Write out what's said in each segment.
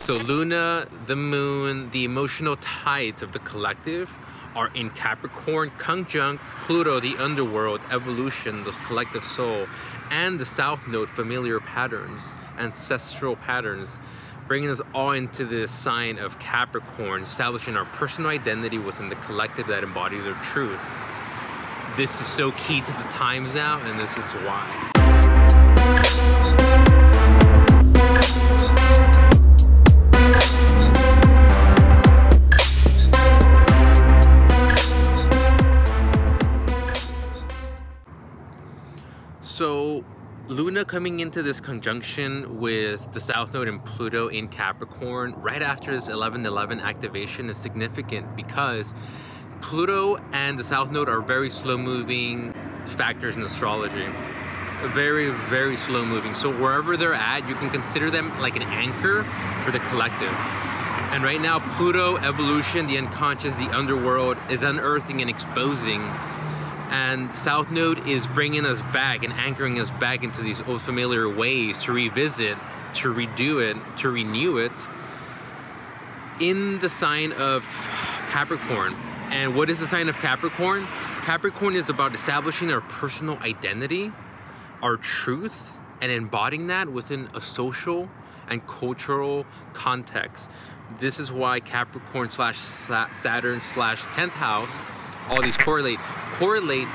So Luna, the moon, the emotional tides of the collective are in Capricorn, conjunct Pluto, the underworld, evolution, the collective soul, and the south node, familiar patterns, ancestral patterns, bringing us all into this sign of Capricorn, establishing our personal identity within the collective that embodies our truth. This is so key to the times now, and this is why. So Luna coming into this conjunction with the South Node and Pluto in Capricorn right after this 11/11 activation is significant because Pluto and the South Node are very slow-moving factors in astrology. Very, very slow-moving. So wherever they're at, you can consider them like an anchor for the collective. And right now, Pluto, evolution, the unconscious, the underworld, is unearthing and exposing. And South Node is bringing us back and anchoring us back into these old familiar ways to revisit, to redo it, to renew it in the sign of Capricorn. And what is the sign of Capricorn? Capricorn is about establishing our personal identity, our truth, and embodying that within a social and cultural context. This is why Capricorn slash Saturn slash 10th house, all these correlate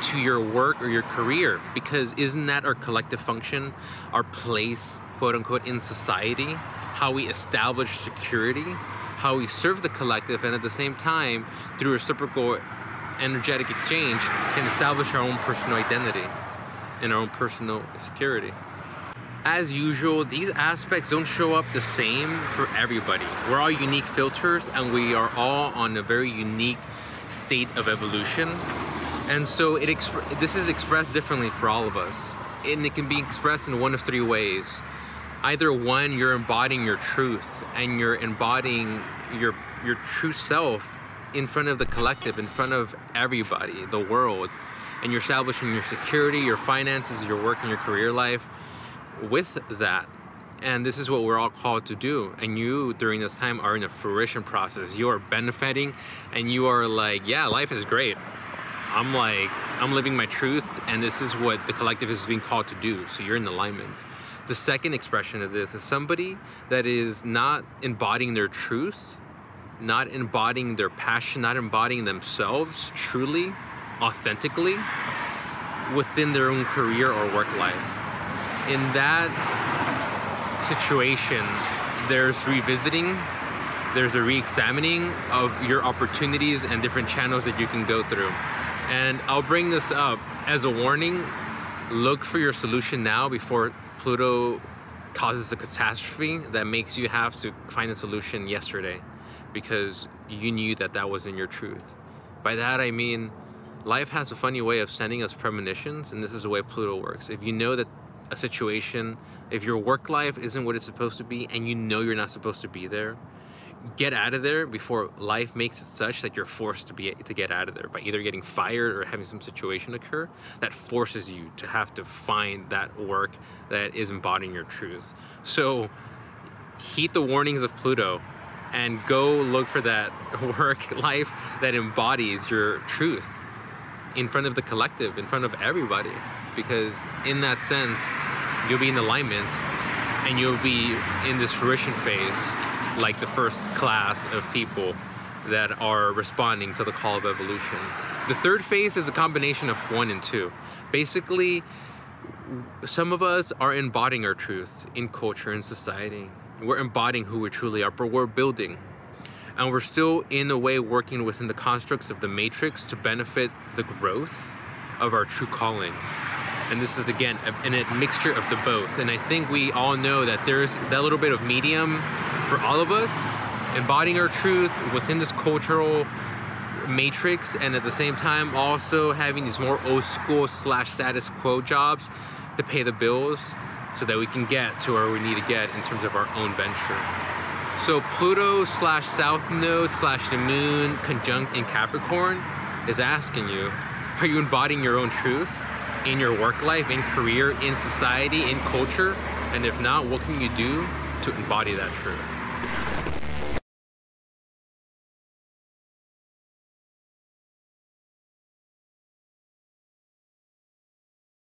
to your work or your career, because isn't that our collective function, our place, quote unquote, in society, how we establish security, how we serve the collective, and at the same time, through reciprocal energetic exchange, can establish our own personal identity and our own personal security. As usual, these aspects don't show up the same for everybody. We're all unique filters, and we are all on a very unique state of evolution, and so this is expressed differently for all of us, and it can be expressed in one of three ways. Either one, you're embodying your truth and you're embodying your true self in front of the collective, in front of everybody, the world, and you're establishing your security, your finances, your work, and your career life with that. And this is what we're all called to do. And you, during this time, are in a fruition process. You are benefiting, and you are like, yeah, life is great. I'm living my truth, and this is what the collective is being called to do. So you're in alignment. The second expression of this is somebody that is not embodying their truth, not embodying their passion, not embodying themselves truly, authentically, within their own career or work life. In that situation, there's revisiting, there's a re-examining of your opportunities and different channels that you can go through. And I'll bring this up as a warning. Look for your solution now before Pluto causes a catastrophe that makes you have to find a solution yesterday because you knew that that wasn't your truth. By that I mean, life has a funny way of sending us premonitions, and this is the way Pluto works. If you know that a situation, if your work life isn't what it's supposed to be and you know you're not supposed to be there, get out of there before life makes it such that you're forced to get out of there by either getting fired or having some situation occur that forces you to have to find that work that is embodying your truth. So heed the warnings of Pluto and go look for that work life that embodies your truth in front of the collective, in front of everybody, because in that sense you'll be in alignment and you'll be in this fruition phase like the first class of people that are responding to the call of evolution. The third phase is a combination of 1 and 2. Basically, some of us are embodying our truth in culture and society. We're embodying who we truly are, but we're building. And we're still, in a way, working within the constructs of the matrix to benefit the growth of our true calling. And this is, again, a mixture of the both. And I think we all know that there's that little bit of medium for all of us, embodying our truth within this cultural matrix, and at the same time also having these more old school slash status quo jobs to pay the bills so that we can get to where we need to get in terms of our own venture. So Pluto slash South Node slash the Moon conjunct in Capricorn is asking you, are you embodying your own truth in your work life, in career, in society, in culture? And if not, what can you do to embody that truth?